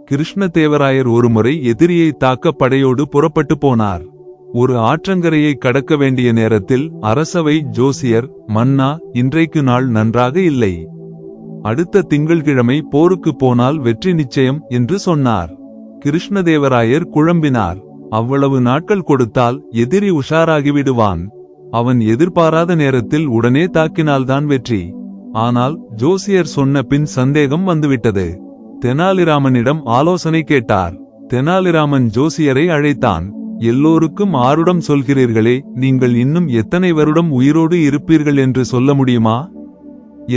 கிருஷ்ணதேவராயர் ஒருமுறை எதிரியை தாக்க படையோடு புறப்பட்டு போனார். ஒரு ஆற்றங்கரையை கடக்க வேண்டிய நேரத்தில் அரசவை ஜோசியர், மன்னா, இன்றைக்கு நாள் நன்றாக இல்லை. அடுத்த திங்கள்கிழமை போருக்கு போனால் வெற்றி நிச்சயம் என்று சொன்னார். கிருஷ்ணதேவராயர் குழம்பினார். அவ்வளவு நாட்கள் கொடுத்தால் எதிரி உஷாராகிவிடுவான். அவன் எதிர்பாராத நேரத்தில் உடனே தாக்கினால்தான் வெற்றி. ஆனால் ஜோசியர் சொன்ன பின் சந்தேகம் வந்துவிட்டது. தெனாலிராமனிடம் ஆலோசனை கேட்டார். தெனாலிராமன் ஜோசியரை அழைத்தான். எல்லோருக்கும் ஆருடம் சொல்கிறீர்களே, நீங்கள் இன்னும் எத்தனை வருடம் உயிரோடு இருப்பீர்கள் என்று சொல்ல முடியுமா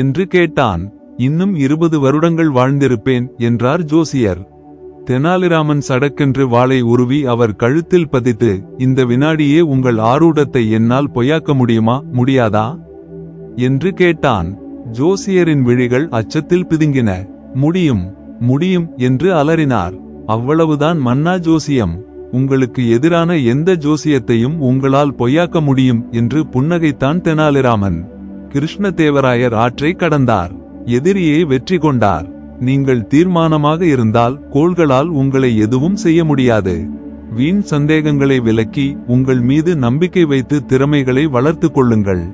என்று கேட்டான். இன்னும் 20 வருடங்கள் வாழ்ந்திருப்பேன் என்றார் ஜோசியர். தெனாலிராமன் சடக்கென்று வாளை உருவி அவர் கழுத்தில் பதித்து, இந்த வினாடியே உங்கள் ஆரூடத்தை என்னால் பொய்யாக்க முடியுமா, முடியாதா என்று கேட்டான். ஜோசியரின் விழிகள் அச்சத்தில் பிதுங்கின. முடியும், முடியும் என்று அலறினார். அவ்வளவுதான் மன்னா, ஜோசியம். உங்களுக்கு எதிரான எந்த ஜோசியத்தையும் உங்களால் பொய்யாக்க முடியும் என்று புன்னகைத்தான் தெனாலிராமன். கிருஷ்ணதேவராயர் ஆற்றை கடந்தார். எதிரியை வெற்றி கொண்டார். நீங்கள் தீர்மானமாக இருந்தால் கோள்களால் உங்களை எதுவும் செய்ய முடியாது. வீண் சந்தேகங்களை விலக்கி உங்கள் மீது நம்பிக்கை வைத்து திறமைகளை வளர்த்து கொள்ளுங்கள்.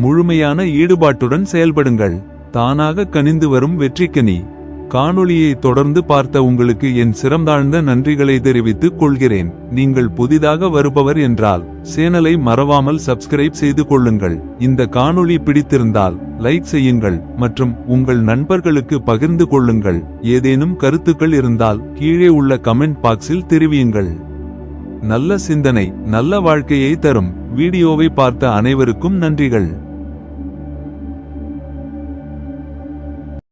முழுமையான ஈடுபாட்டுடன் செயல்படுங்கள். தானாக கனிந்து வரும் வெற்றிக்கனி. காணொளியை தொடர்ந்து பார்த்த உங்களுக்கு என் சிறந்தாழ்ந்த நன்றிகளை தெரிவித்துக் கொள்கிறேன். நீங்கள் புதிதாக வருபவர் என்றால் சேனலை மறவாமல் சப்ஸ்கிரைப் செய்து கொள்ளுங்கள். இந்த காணொளி பிடித்திருந்தால் லைக் செய்யுங்கள் மற்றும் உங்கள் நண்பர்களுக்கு பகிர்ந்து கொள்ளுங்கள். ஏதேனும் கருத்துக்கள் இருந்தால் கீழே உள்ள கமெண்ட் பாக்ஸில் தெரிவியுங்கள். நல்ல சிந்தனை நல்ல வாழ்க்கையை தரும் வீடியோவை பார்த்த அனைவருக்கும் நன்றிகள்.